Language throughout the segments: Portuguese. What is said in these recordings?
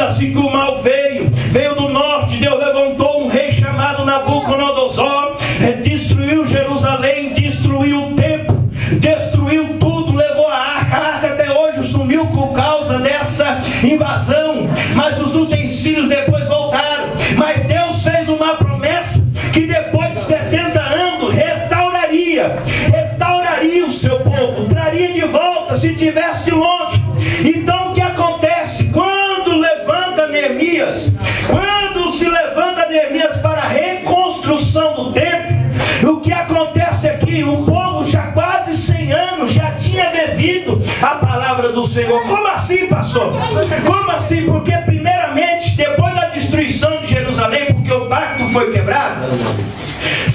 assim que o mal veio do norte. Deus levantou um rei chamado Nabucodonosor, destruiu Jerusalém, destruiu o templo, destruiu tudo, levou a arca até hoje sumiu por causa dessa invasão, mas os utensílios depois voltaram. Mas Deus fez uma promessa que depois de 70 anos restauraria o seu povo, traria de volta se tivesse de longe. Então o que acontece? Quando se levanta Neemias para a reconstrução do templo, o que acontece aqui? O povo já quase 100 anos já tinha bebido a palavra do Senhor. Como assim, pastor? Como assim? Porque primeiramente, depois da destruição de Jerusalém, porque o pacto foi quebrado,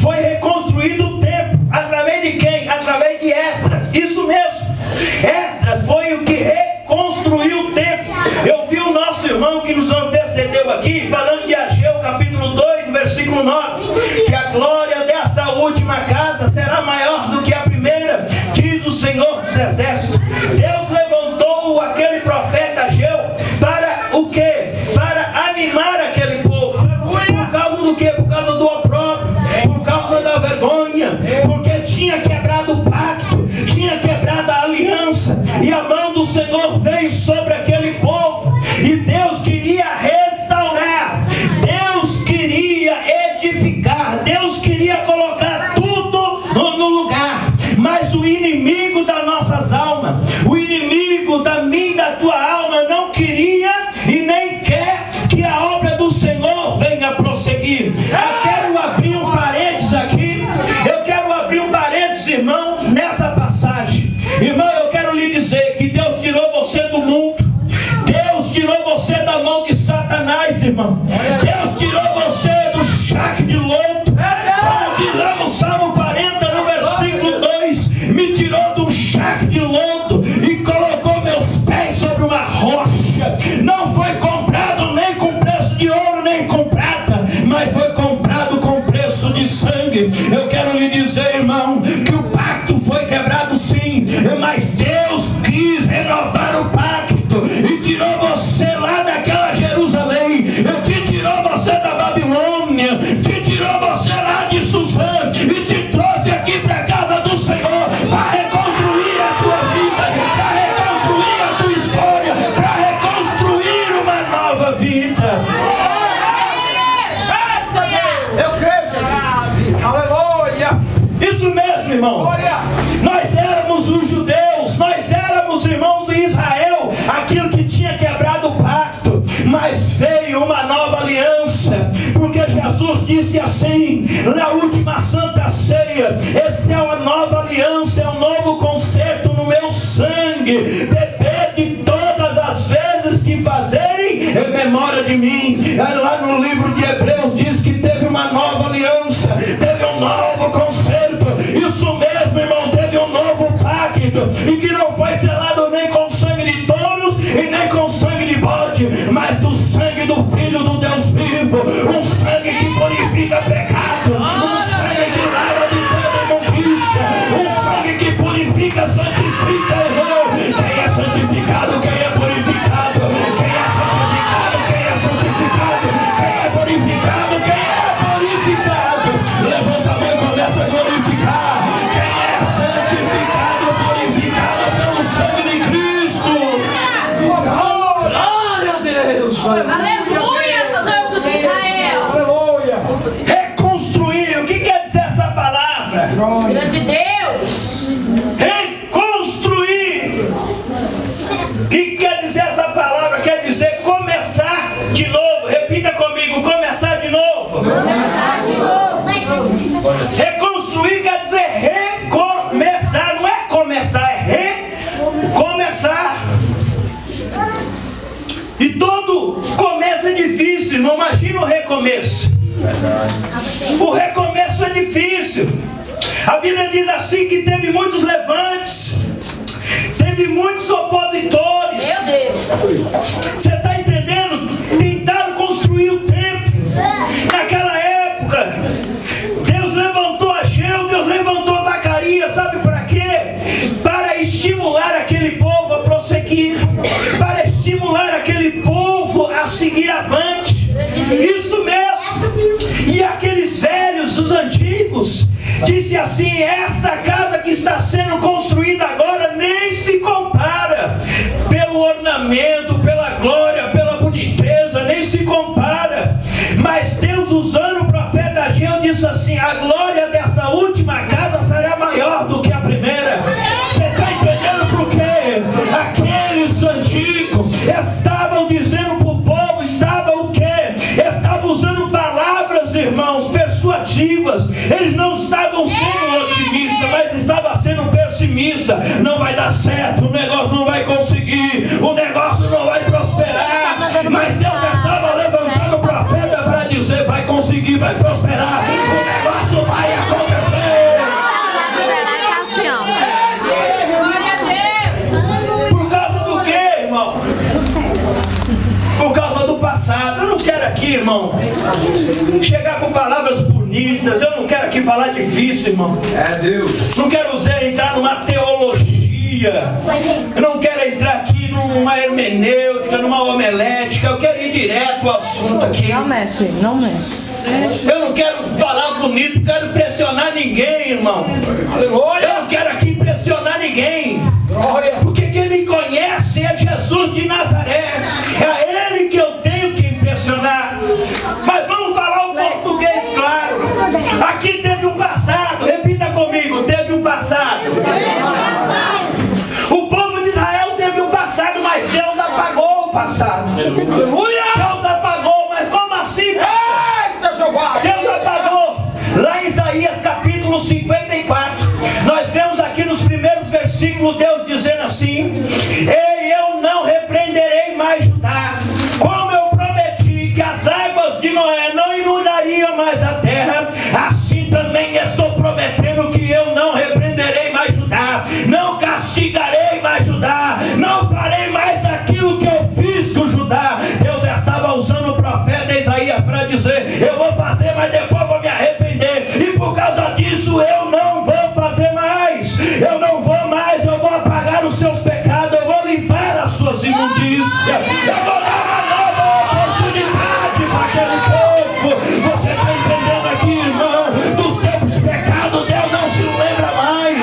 foi reconstruído o templo. Através de quem? Através de Esdras. Isso mesmo, Esdras foi o que reconstruiu o templo. Eu vi o nosso irmão que nos antecedeu aqui falando de Ageu capítulo 2 versículo 9, que a glória desta última casa será maior do que a primeira, diz o Senhor dos Exércitos. Deus levantou aquele profeta Ageu para o quê? Para animar aquele povo. Por causa do quê? Por causa do opróbrio, por causa da vergonha, porque tinha quebrado o pacto, tinha quebrado a aliança, e a mão do Senhor veio sobre aquele povo, e Deus queria restaurar, Deus queria edificar, Deus queria colocar tudo no lugar. Mas o inimigo das nossas almas, o inimigo da minha e da tua alma não queria e nem quer que a obra do Senhor venha prosseguir. Eu quero abrir um parênteses aqui, irmão, nessa passagem. Irmão, eu quero lhe dizer que Deus tirou você do mundo, Deus tirou você da mão de Satanás, irmão. Deus tirou você do charque de lodo, como diz lá no Salmo 40 no versículo 2, me tirou do charque de lodo e colocou meus pés sobre uma rocha. Não foi comprado nem com preço de ouro nem com prata, mas foi comprado com preço de sangue. Eu quero lhe dizer, irmão, que o pacto foi quebrado sim, mas Deus quis renovar o pacto e tirou você lá daquela Jerusalém, te tirou você da Babilônia, te tirou você lá de Suzã e te trouxe aqui para a casa do Senhor para reconstruir a tua vida, para reconstruir a tua história, para reconstruir uma nova vida. Eu creio, Jesus. Aleluia. Isso mesmo, irmão. Nós éramos os judeus, nós éramos irmãos de Israel, aquilo que tinha quebrado o pacto, mas veio uma nova aliança, porque Jesus disse assim, na última santa ceia, essa é a nova aliança, é o novo concerto no meu sangue, bebede todas as vezes que fazerem em memória de mim. Lá no livro de Hebreus diz que teve uma nova aliança, teve um novo concerto. Isso mesmo, irmão, teve um novo pacto, e que não foi selado nem com sangue de touros e nem com sangue de bode, mas do sangue do Filho do Deus vivo, um sangue que purifica pecado, um sangue que lava de toda imundícia, um sangue que purifica, santifica, irmão. Quem é santificado, quem é purificado, quem é santificado, quem é santificado, quem é purificado, quem é purificado, levanta a mão e começa a glorificar. Quem é santificado, purificado pelo sangue de Cristo. Glória a Deus. Aleluia, Santo de Israel. Aleluia. Reconstruir, o que quer dizer essa palavra? Grande Deus. Reconstruir. O que quer dizer essa palavra? Quer dizer começar de novo. Repita comigo, começar de novo. Começar de novo. Reconstruir quer dizer recomeçar, não é começar, é recomeçar. E todo começo é difícil, não imagina o recomeço. O recomeço é difícil. A Bíblia diz assim que teve muitos levantes, teve muitos opositores. Meu Deus. Você está entendendo? Tentaram construir o templo. Naquela época, Deus levantou Ageu, Deus levantou Zacarias, sabe para quê? Para estimular aquele povo a prosseguir, para estimular aquele povo a se Disse assim: essa casa que está sendo construída agora nem se compara, pelo ornamento, pela glória, pela boniteza, nem se compara. Mas Deus, usando o profeta Ageu, disse assim: a glória dessa última casa será maior do que a primeira. Você está entendendo por quê? Aqueles antigos estavam dizendo para o povo, estavam o quê? Estavam usando palavras, irmãos, persuasivas. Eles não estavam sendo otimistas, mas estavam sendo pessimistas. Não vai dar certo, o negócio não vai conseguir, o negócio não vai prosperar. Mas Deus estava levantando o profeta para dizer: vai conseguir, vai prosperar, o negócio vai acontecer. Por causa do quê, irmão? Por causa do passado. Eu não quero aqui, irmão, chegar com palavras bonitas. Eu não quero aqui falar difícil, irmão. É Deus. Não quero entrar numa teologia. Eu não quero entrar aqui numa hermenêutica, numa homilética. Eu quero ir direto ao assunto aqui. Não mexe, não mexe. Eu não quero falar bonito, não quero impressionar ninguém, irmão. Eu não quero aqui impressionar ninguém. Porque quem me conhece é Jesus de Nazaré. É a Ele que eu tenho que impressionar. Mas vamos falar o português claro. Aqui teve um passado. Repita comigo: teve um passado. O povo de Israel teve um passado, mas Deus apagou o passado. Deus apagou, mas como assim, pastor? Deus apagou. Lá em Isaías capítulo 54, nós vemos aqui nos primeiros versículos Deus dizendo assim: ei, eu não repreenderei mais Judá, como eu prometi que as águas de Noé não inundariam mais a terra, assim também estou prometendo que eu não repreenderei mais Judá, não castigarei mais Judá, não farei mais aquilo que eu fiz com Judá. Deus estava usando o profeta Isaías para dizer: eu vou fazer, mas depois vou me arrepender, e por causa disso eu não vou fazer mais, eu não vou mais, eu vou apagar os seus pecados, eu vou limpar as suas imundícias, eu vou dar uma nova oportunidade para aquele povo. Você está entendendo aqui, irmão? Dos teus pecados Deus não se lembra mais.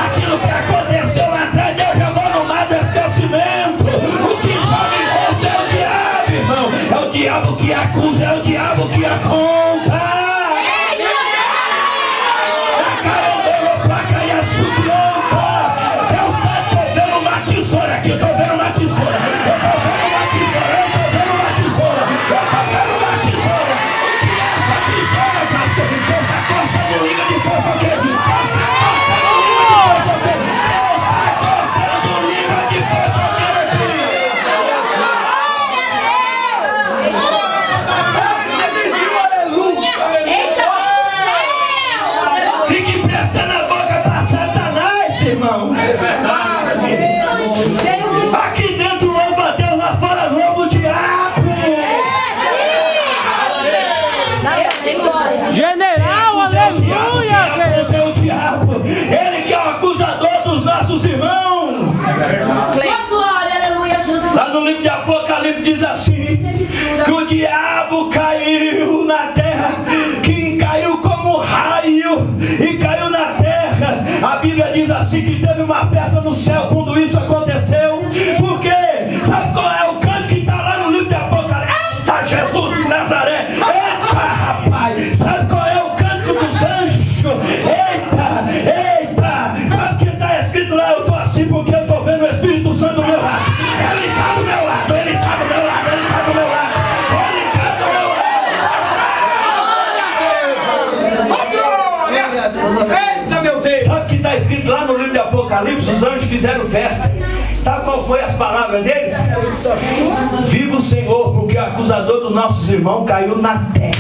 Aquilo que aconteceu lá atrás, Deus jogou no mar do esquecimento. O que joga em você é o diabo, irmão. É o diabo que acusa, é o diabo que aponta. Aqui dentro louva a Deus, lá fora louva o diabo. General, aleluia! O diabo, ele que é o acusador dos nossos irmãos. Lá no livro de Apocalipse diz assim: que o diabo caiu na terra, que caiu como raio e caiu na terra. A Bíblia diz assim que teve uma festa no céu quando isso aconteceu. Por quê? Sabe qual é o canto que está lá no livro de Apocalipse? Eita, Jesus de Nazaré! Eita, rapaz! Sabe qual é o canto dos anjos? Eita, eita! Sabe o que está escrito lá? Eu estou assim porque eu estou vendo o Espírito Santo do meu lado. Ele está do meu lado, ele está do meu lado, ele está do meu lado. Ele está do meu lado. Eita, meu Deus! Sabe o que está escrito lá no livro de Apocalipse? Os anjos fizeram festa. Sabe qual foi as palavras deles? Viva o Senhor, porque o acusador dos nossos irmãos caiu na terra.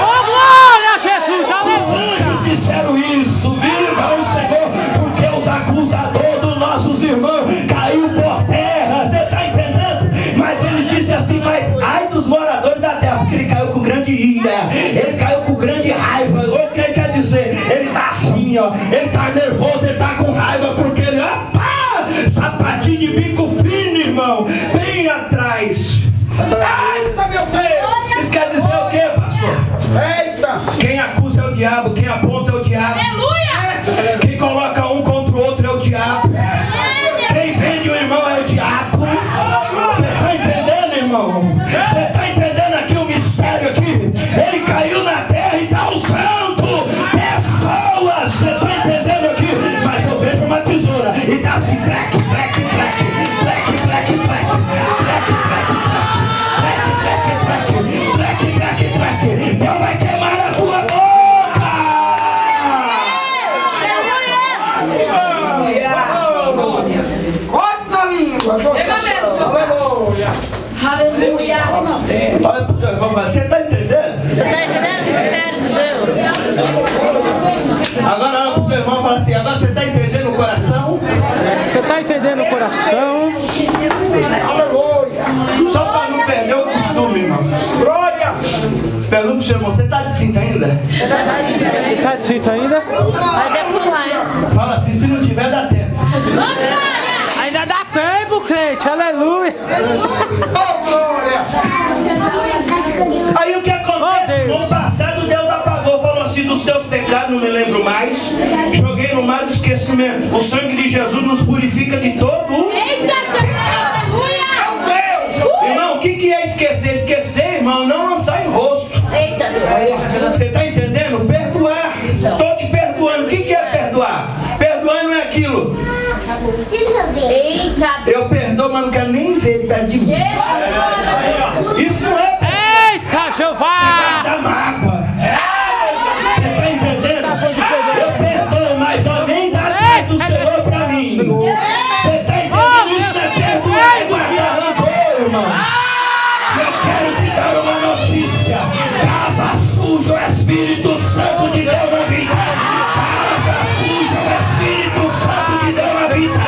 Oh, glória a Jesus, Os aleluia! anjos disseram isso. Viva o Senhor, porque os acusadores dos nossos irmãos caiu por terra. Você está entendendo? Mas ele disse assim: mas ai dos moradores da terra, porque ele caiu com grande ira, ele caiu com grande raiva. O que ele quer dizer? Ele está assim, ó, ele está nervoso, ele está com raiva, porque ele, sapatinho de bico fino, irmão, bem atrás. Eita, meu Deus! Isso quer dizer o que, pastor? Eita! Quem acusa é o diabo, quem Quem aponta é o diabo. Aleluia! Quem coloca um contra o outro é o diabo. Quem vende o irmão é o diabo. Você está entendendo, irmão? Você está entendendo aqui o mistério aqui? Ele caiu na terra e está usando pessoas. Você está entendendo aqui? Mas eu vejo uma tesoura e está assim, black, black, black, black, black, black, black, black, black, black, black, black. Deus vai queimar a tua boca. Corta a língua. Aleluia! Olha pro teu irmão, você está entendendo? Você está entendendo o mistério de Deus? Agora olha pro teu irmão e fala assim, agora você está entendendo o coração? Você está entendendo o coração? Só para não perder o costume, irmão. Glória! Pergunta pro seu irmão, você está de cinto ainda? Você está de cinto ainda? Vai decolar. Fala assim, se não tiver, dá tempo. Ainda dá tempo, crente, aleluia. Aí o que acontece? No ano passado Deus apagou, falou assim, dos teus pecados não me lembro mais. Joguei no mar do esquecimento. O sangue de Jesus nos purifica de todo o... Eita, aleluia! Irmão, o que é esquecer? Esquecer, irmão, não lançar em rosto. Eita! Você está entendendo? Perdoar. Estou te perdoando. O que é perdoar? Perdoar não é aquilo. Eita! Eu perdoo, mas não quero nem ver perto de mim. Isso não é Eita, Jeová! da mágoa. Você está entendendo? Eu perdoo, mas só vem dar paz do Senhor para mim. Você está entendendo? Isso não é perdoar, é guardar rancor, irmão. Eu quero te dar uma notícia. Casa suja, o Espírito Santo de Deus habita. Casa suja, o Espírito Santo de Deus habita.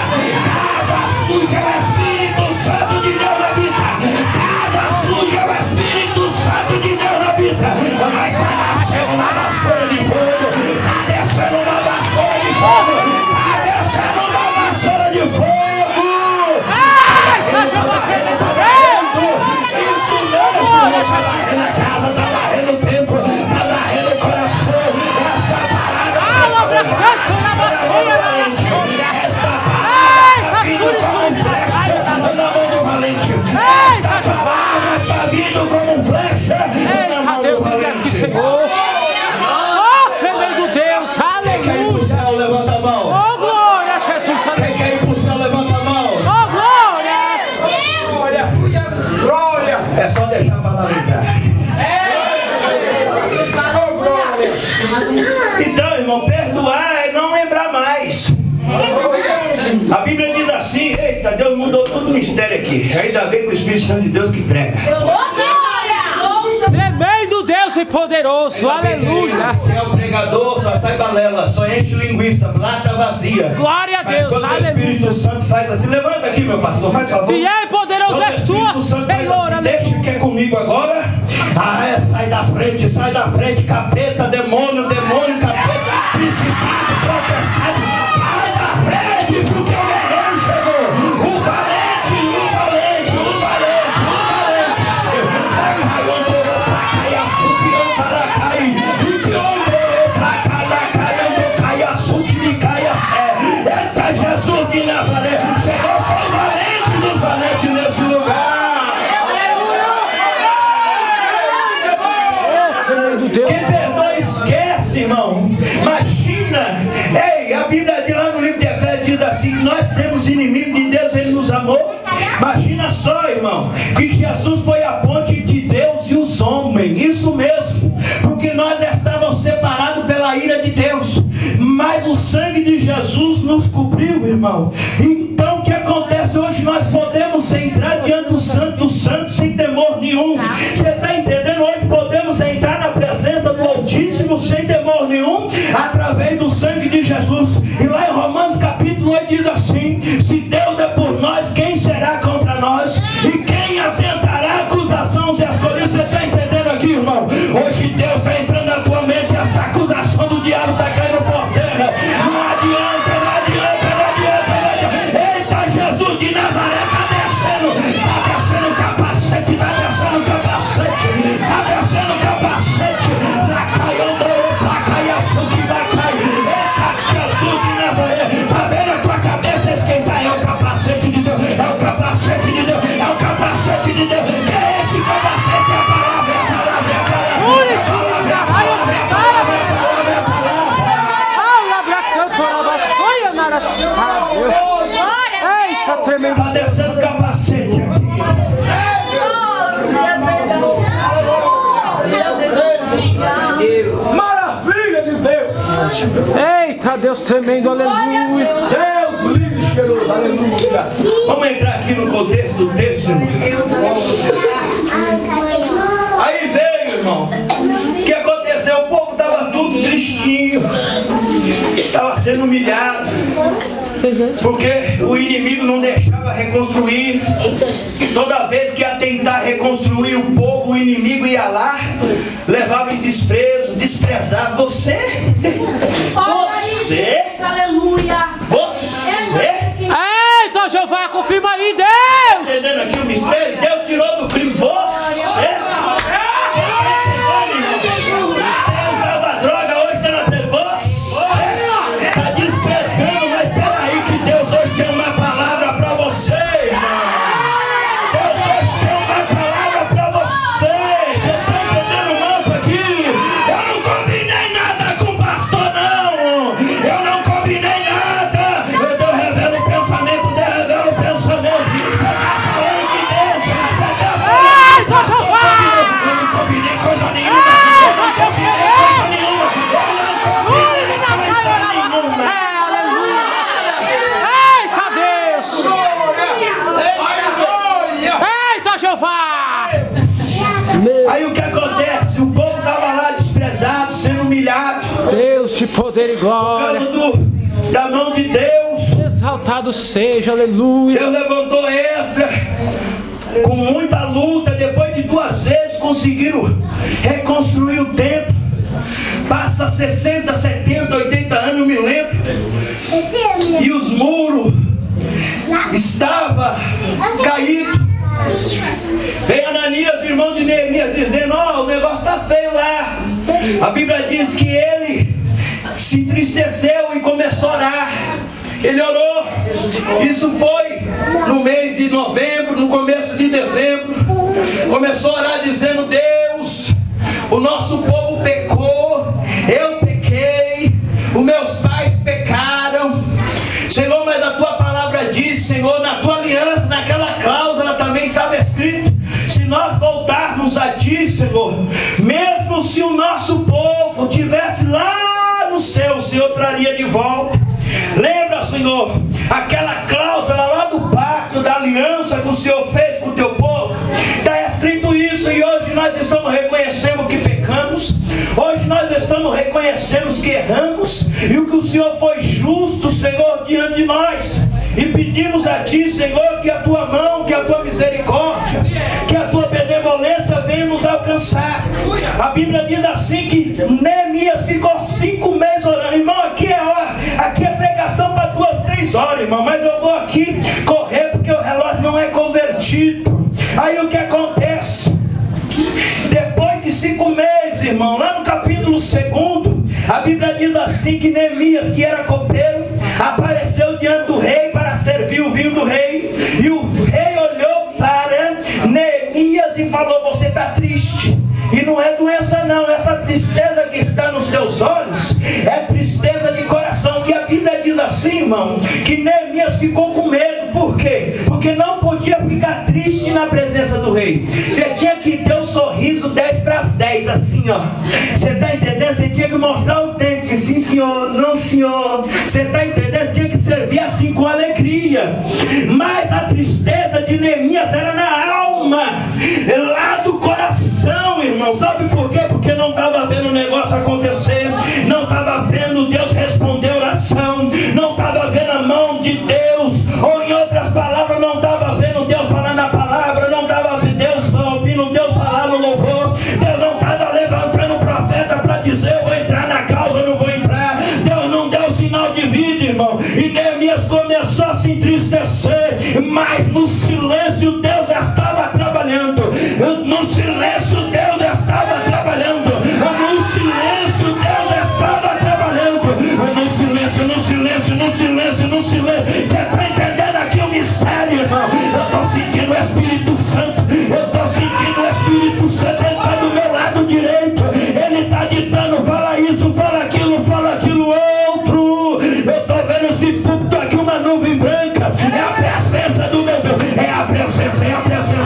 Casa suja, o Espírito Santo de Deus habita. Casa suja, o Espírito Santo de Deus habita. Mas está nascendo uma vassoura de fogo. Está descendo uma vassoura de fogo. Está descendo uma vassoura de fogo. Isso mesmo, está varrendo a casa, está varrendo o templo, está varrendo o coração. Esta palavra esta palavra vindo como flecha na mão do valente. Esta palavra está vindo como flecha na mão do valente. Senhor! Oh, tremendo Deus! Quem quer ir pro Aleluia! céu, levanta a mão. Oh, glória a Jesus! Quem quer ir pro céu, levanta a mão. Oh, glória! Glória. É só deixar a palavra entrar. Então, irmão, perdoar é não lembrar mais. A Bíblia diz assim, eita, Deus mudou todo o mistério aqui. Ainda bem com o Espírito Santo de Deus que prega. Tremendo Deus e poderoso! Aleluia! Se é o pregador, só sai balela, só enche linguiça, lata vazia. Glória a Mas Deus! quando o Aleluia! Espírito Santo faz assim, levanta aqui, meu pastor, faz favor. Fiel e poderoso Quando o és tu, Espírito Santo faz Senhor! assim, Aleluia! deixa que é comigo agora. Sai da frente, capeta, demônio, capeta, principado, protestado. Sai da frente, porque o guerreiro chegou. O valente. Caiu, torou pra cá, e assumiu para cá, e que torou pra cá, da caia, cai, açúcar de caia, eita Jesus de Nazaré, chegou, foi o valente dos valentes nesse lugar. Quem perdoa esquece, irmão. Imagina, a Bíblia diz lá no livro de Efésios, diz assim, que nós somos inimigos de Deus, Ele nos amou. Imagina só, irmão, que Jesus foi a ponte de Deus e os homens, isso mesmo, porque nós estávamos separados pela ira de Deus, mas o sangue de Jesus nos cobriu, irmão. Então o que acontece hoje? Nós podemos entrar diante do Santo dos Santos sem temor nenhum. Você está entendendo? Hoje podemos entrar na presença do Altíssimo sem temor nenhum, através do sangue de Jesus. E lá em Romanos capítulo 8 diz assim, se Deus é por nós, quem será contra nós? E quem atentará acusação se escolher? Você está entendendo aqui, irmão? Hoje Deus está entrando na tua mente, essa acusação do diabo está caindo por terra. Não adianta. Eita, Deus tremendo, aleluia. Deus livre, cheiroso, aleluia. Vamos entrar aqui no contexto do texto, irmão. Aí veio, irmão. O que aconteceu? O povo estava tudo tristinho. Estava sendo humilhado. Porque o inimigo não deixava reconstruir. Toda vez que ia tentar reconstruir o povo, o inimigo ia lá, levava em desprezo, desprezava. Você? Aleluia. Você? Eita, Jeová, confirma aí, Deus. Entendendo aqui o mistério? Deus tirou do crime você. Você usava droga, hoje está na você. Está desprezando, mas peraí que Deus hoje tem uma palavra para você, irmão. Deus hoje tem uma palavra para você. Você está entendendo o mapa aqui? Eu não combinei nada com o pastor, não. Eu não combinei nada. Deus revela o pensamento, Deus revela o pensamento. Você está falando que Deus, você está falando que pastor combinou. Eu não combinei coisa nenhuma. Eu não combinei coisa nenhuma. Eu não combinei coisa nenhuma. Aleluia. Eita, Deus. Eita, Jeová. Aí o que acontece? O povo estava lá desprezado, sendo humilhado, Deus de poder e glória. da mão de Deus. Exaltado seja, aleluia. Deus levantou Esdra com muita luta. Depois de 2 vezes conseguiram reconstruir o templo. Passa 60, 70, 80 anos, eu me lembro. E os muros estavam caídos. Vem Ananias, irmão de Neemias, dizendo: ó, o negócio está feio lá. A Bíblia diz que ele se entristeceu e começou a orar. Ele orou. Isso foi no mês de novembro, no começo de dezembro. Começou a orar dizendo: Deus, o nosso povo pecou, eu pequei, os meus pais pecaram. Senhor, mas a tua palavra diz, Senhor, na tua aliança, naquela cláusula também estava escrito: se nós voltarmos a ti, Senhor, mesmo se o nosso povo estivesse lá no céu, o Senhor traria de volta. Lembra, Senhor, aquela cláusula lá do pacto, da aliança que o Senhor fez com o teu povo? Está escrito isso, e hoje nós estamos reconhecendo que pecamos. Hoje nós estamos reconhecendo que erramos, e o que o Senhor foi justo, Senhor, diante de nós. E pedimos a Ti, Senhor, que a Tua mão, que a Tua misericórdia, que a Tua benevolência venha nos alcançar. A Bíblia diz assim que Neemias ficou 5 meses orando. Irmão, aqui é hora, aqui é pregação para 2, 3 horas, irmão. Mas eu vou aqui correr porque o relógio não é convertido. Aí o que acontece? Depois de 5 meses, irmão, lá no capítulo 2, a Bíblia diz assim que Neemias, que era copeiro, apareceu diante do rei para servir o vinho do rei. E o rei olhou para Neemias e falou: você está triste. E não é doença não, essa tristeza que está nos teus olhos é tristeza de coração. E a Bíblia diz assim, irmão, que Neemias ficou com medo. Por quê? Porque não podia ficar triste na presença do rei. Você tinha que ter um sorriso 10 para as 10, assim, ó. Você está entendendo? Você tinha que mostrar os dentes. Sim, senhor, não, senhor. Você está entendendo? Você tinha que servir assim com alegria. Mas a tristeza de Neemias era na alma, lá do coração, irmão. Sabe por quê? Porque não estava vendo o negócio acontecer, não estava vendo Deus responder oração, não estava vendo a mão de Deus, ou em outras palavras, não estava vendo Deus falando a palavra, não estava ouvindo Deus falar no louvor. Deus não estava levantando o profeta para dizer: eu vou entrar na causa, eu não vou entrar. Deus não deu sinal de vida, irmão. E Neemias começou a se entristecer, mas no silêncio Deus estava trabalhando. No silêncio Deus estava trabalhando. No silêncio Deus estava trabalhando. No silêncio, no silêncio, no silêncio, no silêncio. Você está entendendo aqui o mistério, irmão? Eu estou sentindo o Espírito Santo. Eu estou sentindo o Espírito Santo. Ele está do meu lado direito. Ele está ditando: fala isso, fala aquilo outro. Eu estou vendo esse púlpito aqui, uma nuvem branca. É a presença do meu Deus. É a presença, é a presença.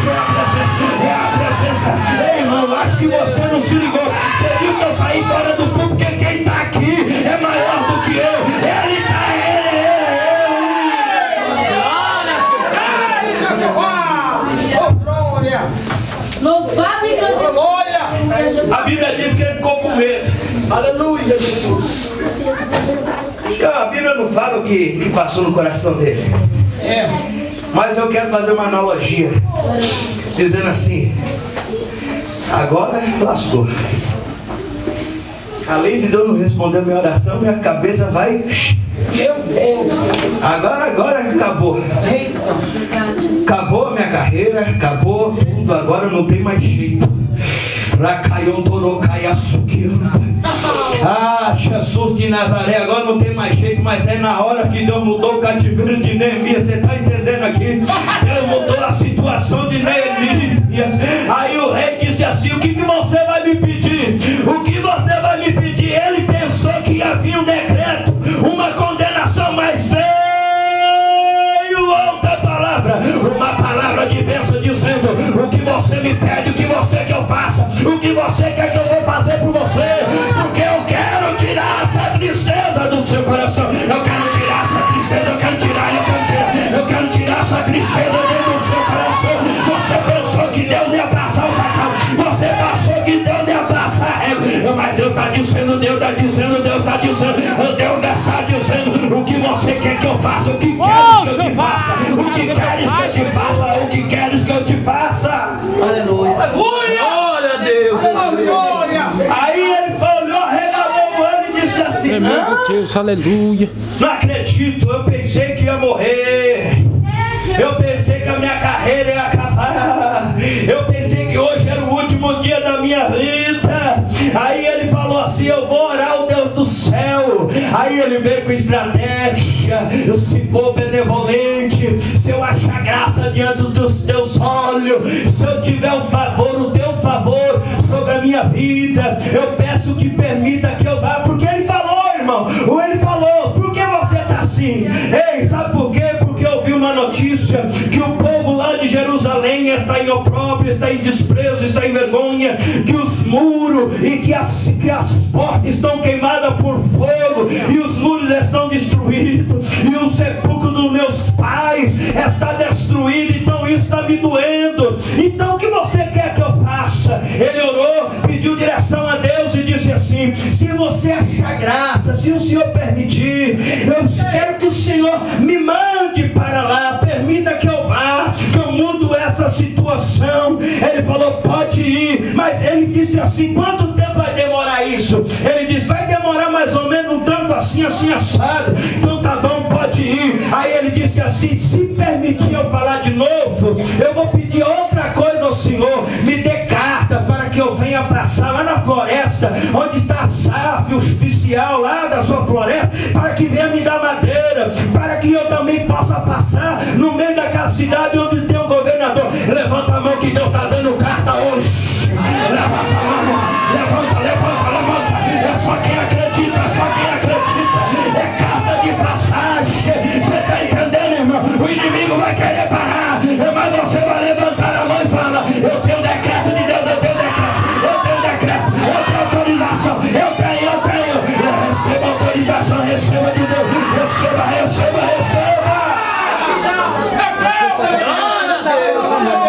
Aleluia, Jesus. A Bíblia não fala o que passou no coração dele. Mas eu quero fazer uma analogia, dizendo assim: agora lascou. Além de Deus não responder a minha oração, minha cabeça vai. Meu Deus. Agora acabou. Acabou a minha carreira, acabou tudo, agora não tem mais jeito. Ah, Jesus de Nazaré, agora não tem mais jeito, mas é na hora que Deus mudou o cativeiro de Neemias. Você está entendendo aqui? Deus mudou a situação de Neemias. Aí o rei disse assim: o que você vai me pedir? O que você vai me pedir? Ele pensou que havia um decreto, uma condenação, mas veio outra palavra, uma palavra de bênção, dizendo: o que você me pede, o que você quer que eu faça, o que você quer que eu vou fazer por você, porque eu quero tirar essa tristeza do seu coração. Eu quero tirar essa tristeza, eu quero tirar essa tristeza dentro do seu coração. Você pensou que Deus ia passar o facão, você pensou que Deus ia passar a régua, mas Deus está dizendo, Deus está dizendo, o que você quer que eu faça, o que queres que eu te faça, o que queres que eu te faça, o que queres que eu te faça. Aleluia. Glória a Deus. Glória. Aí ele olhou, regalou o olho e disse assim: Meu Deus, aleluia. não acredito, eu pensei que ia morrer, eu pensei que a minha carreira ia acabar, eu pensei que hoje era o último dia da minha vida. Aí ele falou assim: eu vou orar ao Deus do céu. Aí ele veio com estratégia: se for benevolente, se eu achar graça diante dos teus olhos, se eu tiver o teu favor sobre a minha vida, eu peço que permita que eu vá. Porque ele falou, irmão, ou ele falou: por que você está assim? Ei, sabe por quê? Porque eu vi uma notícia que o povo lá de Jerusalém está em opróbrio, está em desprezo, está em vergonha, que os muros e que as portas estão queimadas por fogo, e os muros estão destruídos, e o sepulcro dos meus pais está destruído. Então isso está me doendo. Então o que você quer que eu faça? Ele orou, pediu direção a Deus e disse assim: se você achar graça, se o Senhor permitir, eu quero que o Senhor me mande para lá, permita que eu vá, que eu mudo essa situação. Ele falou: pode ir. Mas ele disse assim: quanto tempo vai demorar isso? Ele disse: vai demorar mais ou menos um tanto assim, assim assado. Então tá bom, pode ir. Aí ele disse assim: se permitir eu falar de novo, eu vou pedir outra coisa ao Senhor, me dê carta para que eu venha passar lá na floresta, onde está Asaf, o oficial lá da sua floresta, para que venha me dar madeira, para que eu também possa passar no meio daquela cidade onde tem um governador. Levanta a mão que Deus está dando carta hoje. Levanta a mão, levanta. É só quem acredita, é carta de passagem. Você está entendendo, irmão? O inimigo vai querer parar, mas você vai levantar a mão e fala: eu tenho decreto de Deus, eu tenho autorização, eu tenho. Receba autorização, receba de Deus, receba.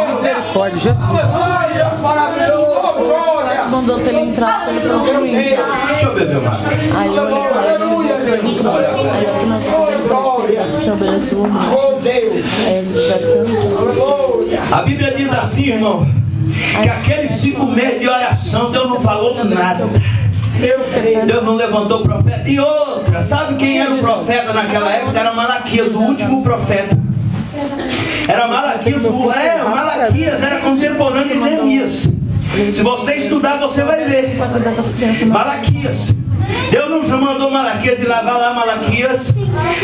Misericórdia, Jesus. Mandou pra ele entrar pelo programa. Deixa eu beber mais. Aí eu olhei pra ele e disse: aí eu nós estabeleceu o mundo. Aí eles vai cantando. A Bíblia diz assim, irmão, que aqueles 5 meses de oração Deus não falou nada. Deus não levantou profeta. E outra, sabe quem era o profeta naquela época? Era Malaquias, o último profeta. Era Malaquias, Malaquias era contemporâneo de Neemias. Se você estudar, você vai ver. Malaquias. Deus não mandou Malaquias e lavar lá Malaquias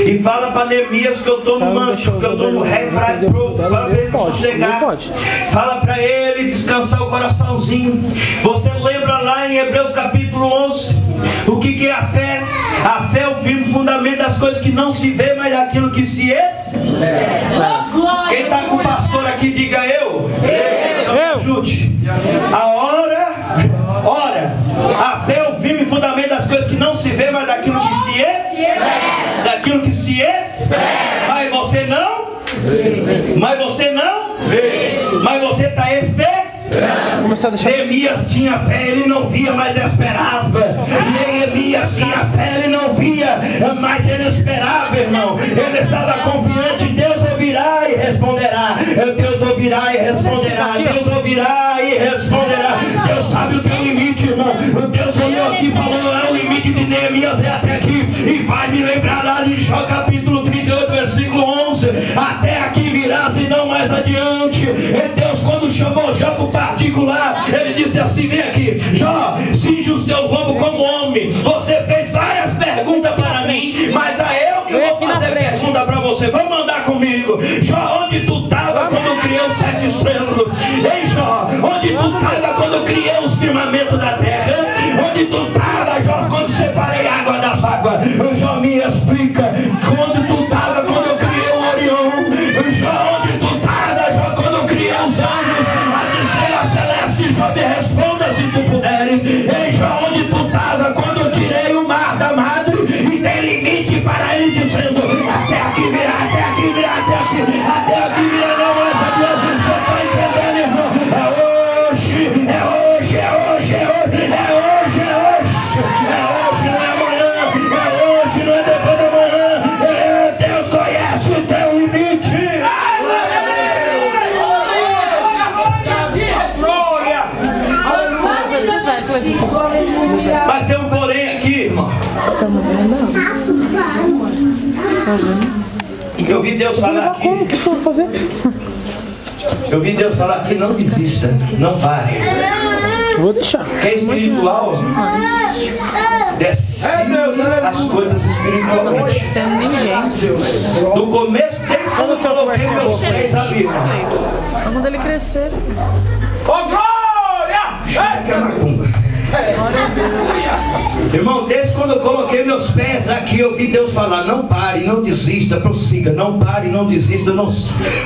e fala para Neemias que eu estou no manto, que eu estou no rei para ele sossegar. Fala para ele descansar o coraçãozinho. Você lembra lá em Hebreus capítulo 11 o que é a fé? A fé é o firme fundamento das coisas que não se vê, mas daquilo que se espera. Quem está com o pastor aqui, diga eu. Ajude. A fé é o firme fundamento das coisas que não se vê, mas daquilo que se espera. Daquilo que se espera. Mas você não vê. Mas você está esperando. Começar a deixar. Neemias tinha fé, ele não via, mas esperava. Neemias tinha fé, ele não via, mas ele esperava, irmão. Ele estava confiante, Deus ouvirá e responderá. Deus ouvirá e responderá. Deus ouvirá e responderá. Deus sabe o teu limite, irmão. Deus olhou aqui e falou, o limite de Neemias é até aqui. E vai me lembrar lá de Jó capítulo 38, versículo 11. Até aqui virás e não mais adiante. E Deus, quando chamou Jó para o particular, ele disse assim, vem aqui, Jó, cinge os teus lobos como homem. Você fez várias perguntas para mim, mas eu que vou fazer pergunta para você. Vamos andar comigo. Jó, onde tu estava quando criei os 7 estrelas? Ei, Jó, onde tu estava quando criei os firmamentos da terra? Onde tu estava, Jó, quando separei a água das águas? Jó, me explica. Onde tu estava quando eu criei o Orião? Jó, onde tu estava, Jó, quando eu criei os anjos, as estrelas celestes? Jó, me responda se tu puderes. Ei, Jó, onde tu estava quando eu tirei o mar da madre e dei limite para ele, dizendo, até aqui virá, até aqui virá, até aqui virá, não mais adiante. Você está entendendo, irmão? É hoje, é hoje, é hoje, é hoje, é hoje, é hoje, é hoje, não é amanhã, é hoje, não é depois da manhã. Deus conhece o teu limite. Mas tem um porém aqui, irmão. Eu vi Deus falar aqui. Como que eu vou fazer? Eu vi Deus falar aqui, não desista, não pare. Vou deixar. É espiritual. Desce as coisas espiritualmente. Do começo, desde quando eu coloquei meus pés ali. Quando ele crescer. Ô, glória! Chega que é macumba. Irmão, desde quando eu coloquei meus pés aqui, eu vi Deus falar, não pare, não desista, prossiga. Não pare, não desista, não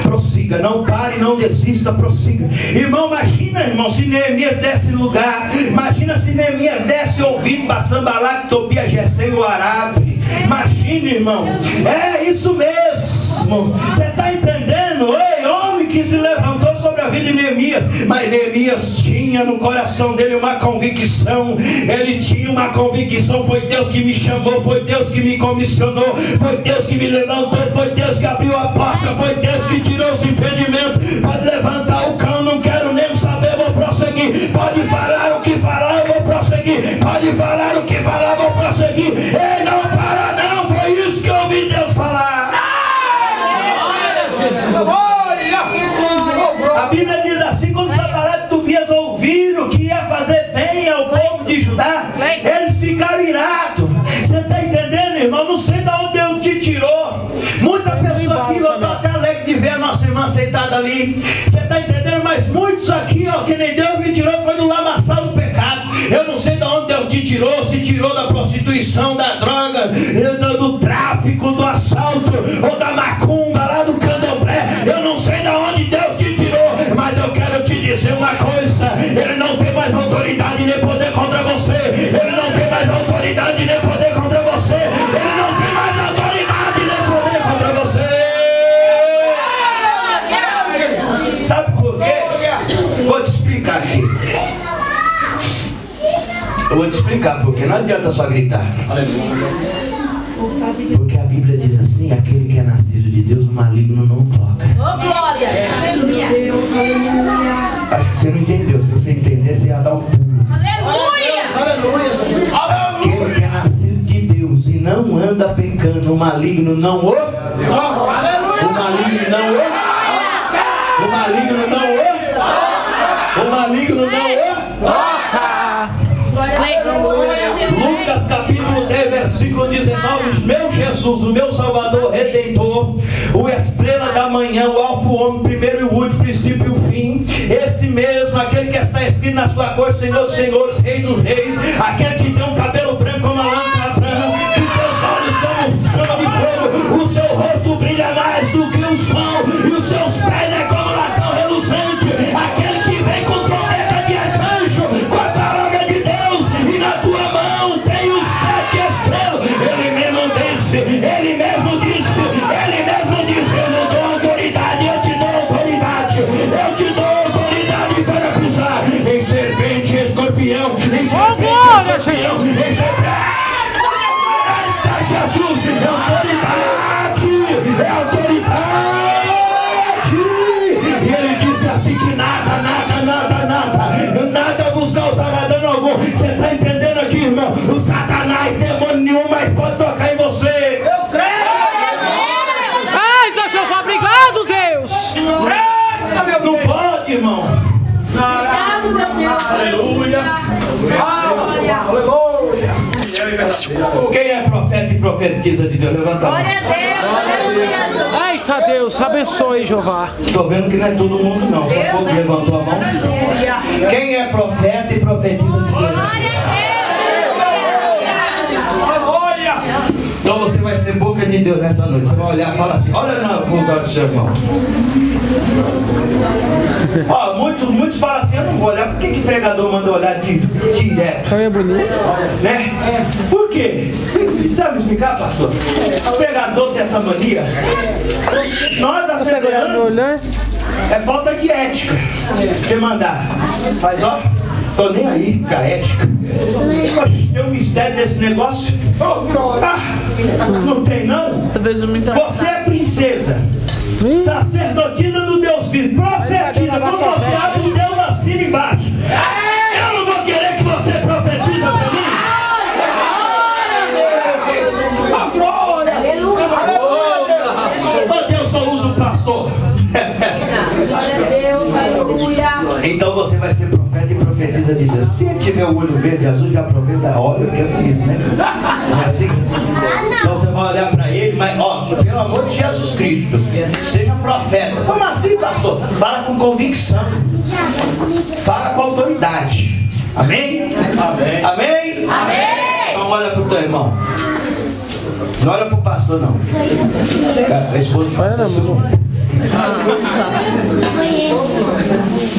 prossiga. Não pare, não desista, prossiga. Irmão, imagina, irmão, se Neemias desse lugar. Imagina se Neemias desse ouvido para Sambalat, Tobias, Gesem, o Arabe. Imagina, irmão. É isso mesmo. Você está entendendo? Ei, homem que se levantou sobre a vida de Neemias. Mas Neemias tinha no coração dele uma convicção. Ele tinha uma convicção. Foi Deus que me chamou, foi Deus que me comissionou, foi Deus que me levantou, foi Deus que abriu a porta, foi Deus que tirou os impedimentos. Pode levantar o cão, não quero nem saber, vou prosseguir. Pode falar o que falar, eu vou prosseguir. Pode falar o que falar, vou prosseguir. Ei, não para não, foi isso que eu ouvi Deus falar. A Bíblia diz assim, quando Sambalat e Tobias ouviram que ia fazer bem ao povo de Judá, eles ficaram irados. Você está entendendo, irmão? Não sei de onde Deus te tirou. Muita pessoa aqui, eu estou até alegre de ver a nossa irmã sentada ali. Você está entendendo? Mas muitos aqui, ó, que nem Deus me tirou, foi do lamaçal do pecado. Eu não sei de onde Deus te tirou, se tirou da prostituição, da droga, do tráfico, do assalto, ou da macumba, lá do candomblé. Eu não sei de onde Deus te tirou, mas eu quero te dizer uma coisa: Ele não tem mais autoridade nem poder contra você. Ele não tem mais autoridade nem poder contra você. Ele não tem mais autoridade nem poder contra você. Sabe por quê? Vou te explicar aqui. Eu vou te explicar porque não adianta só gritar. Porque a Bíblia diz assim: aquele que é nascido de Deus, o maligno não toca. Ô, glória! Acho que você não entendeu. Se você entender, você ia dar um pulo. Aquele que é nascido de Deus e não anda pecando, o maligno não o. O maligno não o. O maligno não o. O maligno não o. Lucas capítulo 10, versículo 19. Meu Jesus, o meu Salvador, Redentor, o estrela da manhã, o alfa, o homem, primeiro e o último, princípio e o fim. Esse mesmo, aquele que está escrito na sua corte, Senhor dos senhores, Rei dos reis. Aquele que tem um cabelo branco como a lã casana, que tem os olhos como chama de fogo, o seu rosto brilha mais do que o sol, e os seus pés é como latão reluzente. Aquele que vem com trombeta de arcanjo, com a palavra de Deus, e na tua mão tem os 7 estrelas. Ele mesmo disse, eu não dou autoridade, eu te dou autoridade, eu te dou autoridade para pisar Quem é profeta e profetiza de Deus? Levanta a mão. Eita Deus, abençoe, Jeová. Estou vendo que não é todo mundo não. Só um pouco levantou a mão. Quem é profeta e profetiza de Deus? Então você vai ser boca de Deus nessa noite. Você vai olhar e falar assim: olha na boca do seu irmão. Ó, muitos falam assim: eu não vou olhar. Por que pregador manda olhar direto? É bonito. Né? Por quê? Sabe explicar, pastor? O pregador tem essa mania. Nós assembleanos é falta de ética. Você mandar, faz ó, tô nem aí com a ética. Poxa, tem um mistério desse negócio. Não tem não? Você é princesa, sacerdotisa do Deus vivo, profetiza. Quando você abre, o Deus assina embaixo. Eu não vou querer que você profetiza pra mim. Oh, Deus só usa o pastor. Então você vai ser profeta e profetiza de Deus. Se ele tiver o olho verde e azul, já aproveita, olha que é bonito, né? Não é assim? Então você vai olhar para ele, mas ó, pelo amor de Jesus Cristo, seja profeta. Como assim, pastor? Fala com convicção. Fala com autoridade. Amém? Amém? Amém? Amém? Então olha para o teu irmão. Não olha para o pastor, não. A esposa de pastor.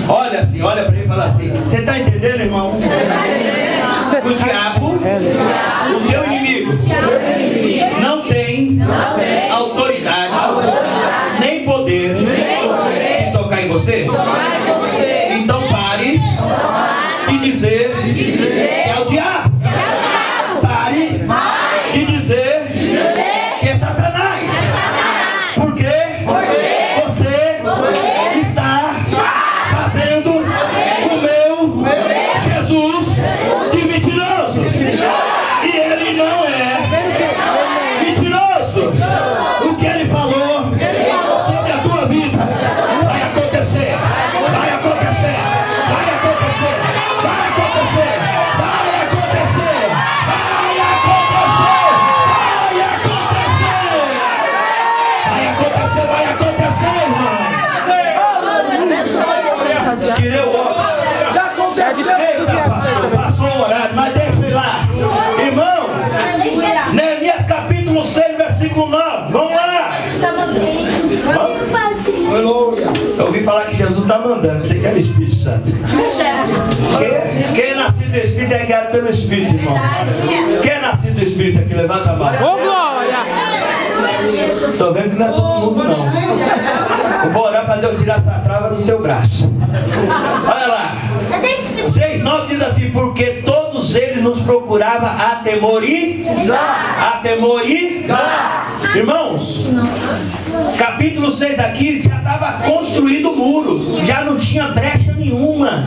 Olha assim, olha para ele e fala assim: você está entendendo, irmão? O diabo, o teu inimigo, não tem autoridade nem poder de tocar em você. Então pare de dizer que é o diabo. Pare de dizer que é Satanás. Por quê? Você está fazendo o meu Jesus de mentiroso. E ele não é mentiroso. O que ele falou sobre a tua vida vai acontecer. Vai acontecer. Vai acontecer. Vai acontecer. Vai acontecer. Vai acontecer. Vai acontecer. Vai acontecer, irmão. Tirei o óculos. Eita, pastor, passou o horário, mas deixa eu ir lá. Irmão, Neemias capítulo 6, versículo 9. Vamos lá. Eu ouvi falar que Jesus está mandando. Você quer o Espírito Santo? Quem é nascido do Espírito é guiado pelo Espírito, irmão. Quem é nascido do Espírito aqui? Levanta a mão. Ô glória! Estou vendo que não é todo mundo, não. Eu vou orar para Deus tirar essa trava do teu braço. Olha lá. 6:9 diz assim: porque todos eles nos procuravam atemorizar. Irmãos, capítulo 6 aqui já estava construído o muro, já não tinha brecha nenhuma.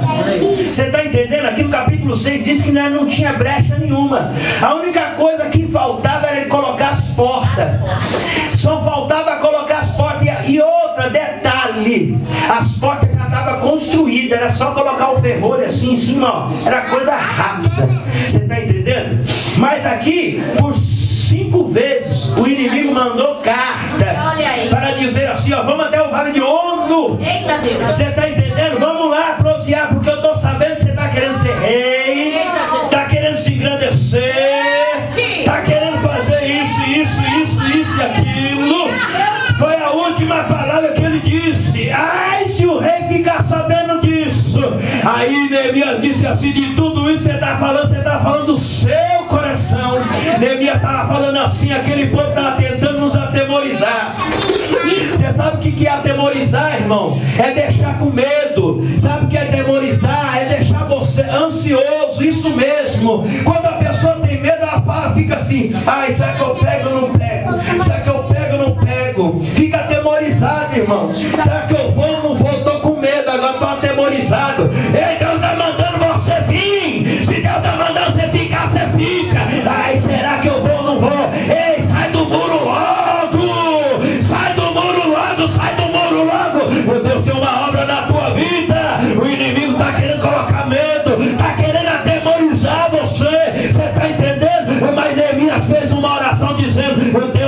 Você está entendendo? Aqui no capítulo 6 diz que não tinha brecha nenhuma. A única coisa que faltava era ele colocar as portas. Só faltava colocar as portas. E outra, detalhe, as portas já estavam construídas, era só colocar o ferrolho assim em cima, ó. Era coisa rápida. Você está entendendo? Mas aqui, por 5 vezes, o inimigo mandou carta para dizer assim, ó: vamos até o Vale de Ono. Você está entendendo? Vamos lá prosear, porque eu estou sabendo que você está querendo ser rei, está querendo se engrandecer, está querendo fazer isso e aquilo. Foi a última palavra que ele disse. Ai, se o rei ficar sabendo disso. Aí Neemias disse assim: de tudo isso você está falando do seu coração. Neemias estava falando assim: aquele povo estava tentando nos atemorizar. Você sabe o que é atemorizar, irmão? É deixar com medo. Sabe o que é atemorizar? É deixar você ansioso. Isso mesmo. Quando a pessoa tem medo, ela fala, fica assim: ai, será que eu pego ou não pego? Será que eu pego ou não pego? Fica atemorizado, irmão. Será que eu vou ou não vou? Estou com medo, agora estou atemorizado. Ei, Deus está mandando você vir. Se Deus está mandando você ficar, você fica. Ai, será que eu vou ou não vou? Ei, sai do muro logo. Sai do muro logo, sai do muro logo. O Deus tem uma obra na tua vida. O inimigo está querendo colocar medo, está querendo atemorizar você. Você está entendendo? Mas Neemias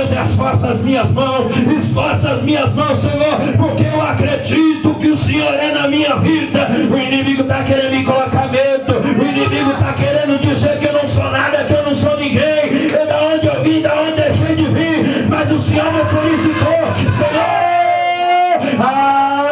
Deus, esforça as minhas mãos, Senhor, porque eu acredito que o Senhor é na minha vida. O inimigo está querendo me colocar medo, o inimigo está querendo dizer que eu não sou nada, que eu não sou ninguém, é da onde eu vim, da onde deixei de vir, mas o Senhor me purificou, Senhor.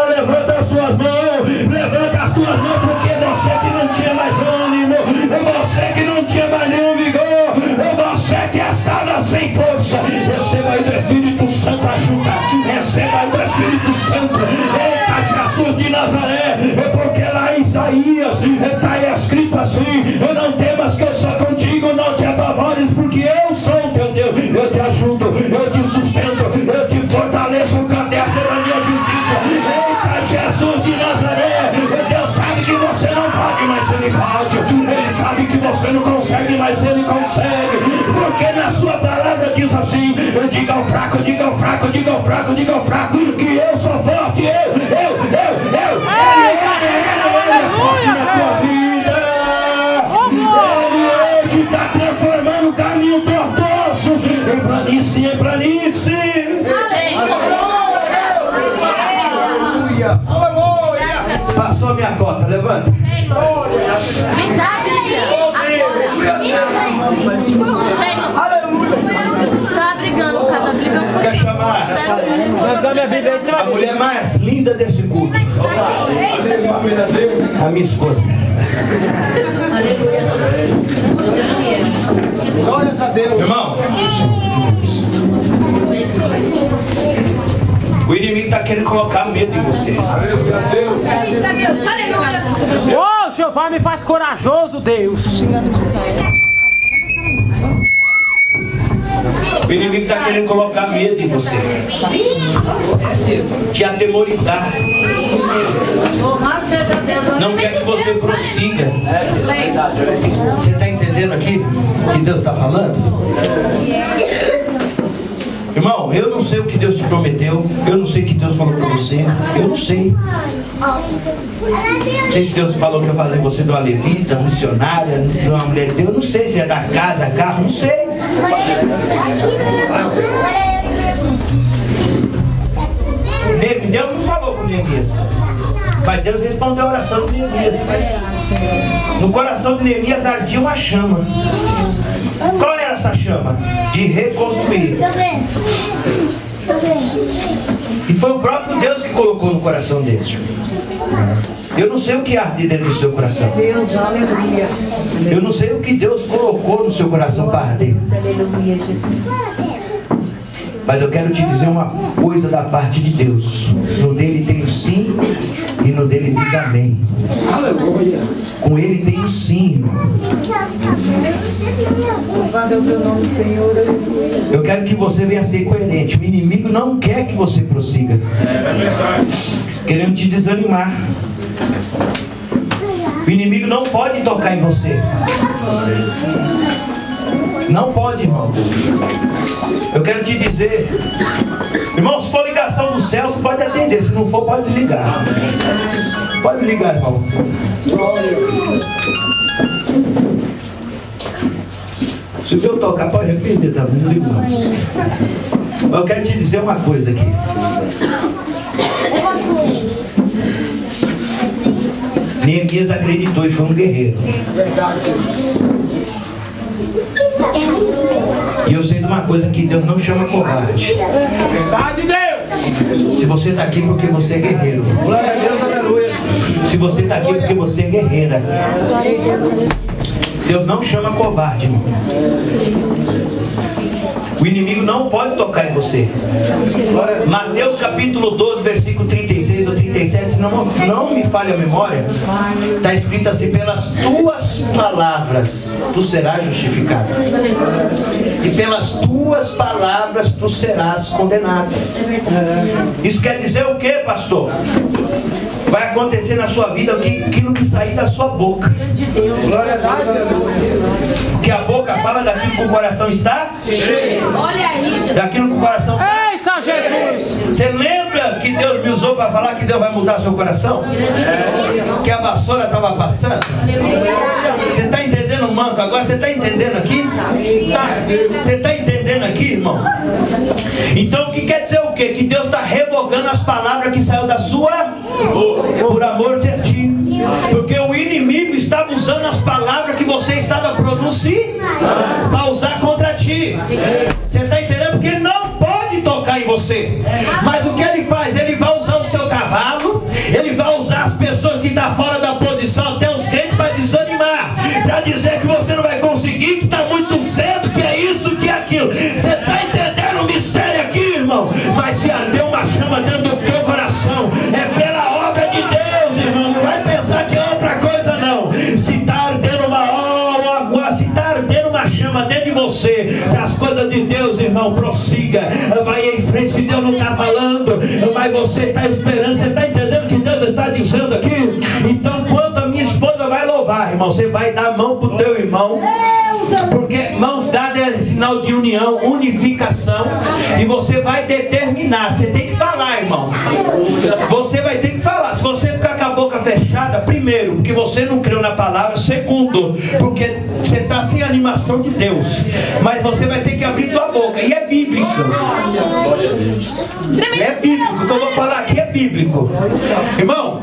Levanta as tuas mãos, porque você que não tinha mais ânimo, você que não tinha mais nenhum vigor, você que estava sem força, receba aí do Espírito Santo ajuda, receba aí do Espírito Santo. Eita, Jesus de Nazaré, porque lá em Isaías está escrito assim: não temas que eu sou contigo, não te apavores, porque eu sou o teu Deus, eu te ajudo, eu te sustento, eu te fortaleço com a destra da minha justiça. Eita, Jesus de Nazaré, Deus sabe que você não pode, mas Ele pode. Ele sabe que você não consegue, mas Ele consegue, porque na sua palavra diz assim: diga ao fraco, diga ao fraco, diga ao fraco, diga ao fraco, que eu sou forte, ele é forte na tua vida. Ele hoje está transformando o caminho tortuoso em planície. Passou a minha cota, levanta. Tá brigando, cada briga com Quer chamar a mulher mais linda desse culto? A minha esposa. Glórias a Deus. Irmão, o inimigo está querendo colocar medo em você. Ô, Jeová, me faz corajoso, Deus. O inimigo está querendo colocar medo em você, te atemorizar, não quer que você prossiga. Você está entendendo aqui o que Deus está falando? Irmão, eu não sei o que Deus te prometeu, eu não sei o que Deus falou para você, eu não sei. Não sei se Deus falou que ia fazer você de uma levita, missionária, de uma mulher de Deus, eu não sei se é da casa, carro, não sei. Deus não falou com Neemias, mas Deus respondeu a oração de Neemias. No coração de Neemias ardia uma chama. Qual era essa chama? De reconstruir. E foi o próprio Deus que colocou no coração dele. Eu não sei o que arde dentro do seu coração. Eu não sei o que Deus colocou no seu coração para arder. Mas eu quero te dizer uma coisa da parte de Deus. No dele tem o sim e no dele diz amém. Aleluia. Com ele tem o sim, irmão. Louvado é o teu nome, Senhor. Eu quero que você venha ser coerente. O inimigo não quer que você prossiga, querendo te desanimar. O inimigo não pode tocar em você. Não pode, irmão. Eu quero te dizer, irmão, se for ligação do céu, você pode atender. Se não for, pode desligar. Pode ligar, irmão. Se o Deus tocar, pode arrepender, tá? Não ligo não. Mas eu quero te dizer uma coisa aqui. Neemias acreditou e foi um guerreiro. E eu sei de uma coisa, que Deus não chama covarde. Verdade, Deus. Se você está aqui porque você é guerreiro. Glória a Deus, aleluia. Se você está aqui porque você é guerreira. Deus não chama covarde, irmão. O inimigo não pode tocar em você. Mateus capítulo 12, versículo 36 ou 37, se não me falha a memória, está escrito assim: pelas tuas palavras tu serás justificado, e pelas tuas palavras tu serás condenado. Isso quer dizer o que, pastor? Vai acontecer na sua vida aquilo que sair da sua boca. Glória a Deus. Porque a boca fala daquilo que o coração está cheio. Olha aí, Jesus. Daquilo que o coração está. Eita, Jesus! Você lembra que Deus me usou para falar que Deus vai mudar seu coração? Que a vassoura estava passando? Você está entendendo o manto? Agora você está entendendo aqui? Você está entendendo aqui, irmão? Então o que quer dizer o quê? Que Deus está revogando as palavras que saiu da sua por amor de ti. Porque o inimigo estava usando as palavras que você estava pronunciando para usar contra ti. Você está entendendo? Porque ele não pode tocar em você. Mas o que ele faz? Ele vai usar o seu cavalo, ele vai usar as pessoas que estão fora da posição, até os crentes, para desanimar, para dizer que você não vai conseguir, que está muito cedo, que é isso, que é aquilo. Você está entendendo o mistério aqui, irmão? Mas se ardeu uma chama dentro do teu coração, é pela obra de Deus, irmão. Não vai pensar que é outra coisa, não. Se está ardendo se está ardendo uma chama dentro de você, das coisas de Deus, irmão, prossiga, vai em frente. Se Deus não está falando, mas você está esperando. Você está entendendo o que Deus está dizendo aqui? Então, quando a minha esposa vai louvar, irmão, você vai dar a mão para o teu irmão, porque mãos dadas é sinal de união, unificação, e você vai determinar. Você tem que falar, irmão. Você vai ter que falar. Se você ficar com a boca fechada, primeiro, porque você não creu na palavra. Segundo, porque você está sem animação de Deus. Mas você vai ter que abrir tua boca. E é bíblico. É bíblico. O que eu vou falar aqui é bíblico. Irmão,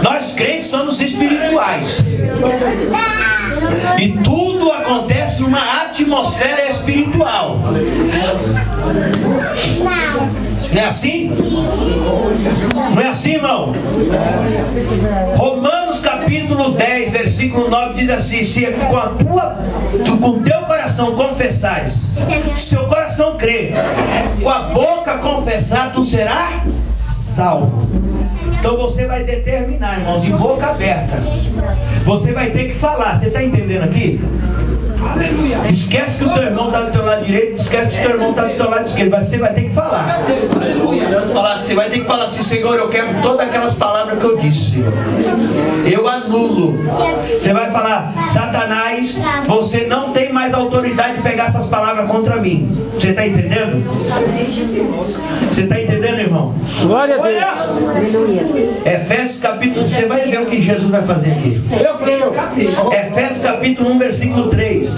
nós crentes somos espirituais. E tudo acontece numa atmosfera espiritual. Não é assim? Não é assim, irmão? Romanos capítulo 10, versículo 9 diz assim: se com o teu coração confessares, seu coração crer, com a boca confessar, tu serás salvo. Então você vai determinar, irmão, de boca aberta. Você vai ter que falar. Você está entendendo aqui? Esquece que o teu irmão está do teu lado direito, esquece que o teu irmão está do teu lado esquerdo. Você vai ter que falar. Você vai ter que falar assim: Senhor, eu quero todas aquelas palavras que eu disse, eu anulo. Você vai falar: Satanás, você não tem mais autoridade de pegar essas palavras contra mim. Você está entendendo? Você está entendendo, irmão? Glória a Deus. Efésios capítulo, você vai ver o que Jesus vai fazer aqui. Eu creio. Efésios capítulo 1, versículo 3.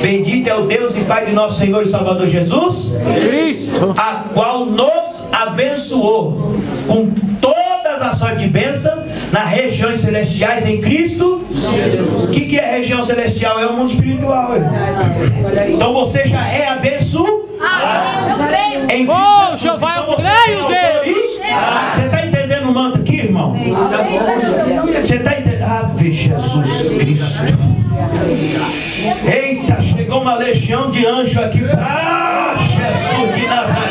Bendito é o Deus e Pai de nosso Senhor e Salvador Jesus Cristo, a qual nos abençoou com todas as sortes de bênção nas regiões celestiais em Cristo. O que é região celestial? É o mundo espiritual. Então você já é abençoado em Cristo. oh Jeová, eu creio, Deus. Você está entendendo o manto aqui, irmão? Você está entendendo? Ave Jesus Cristo. Eita, chegou uma legião de anjo aqui. Ah, Jesus de Nazaré.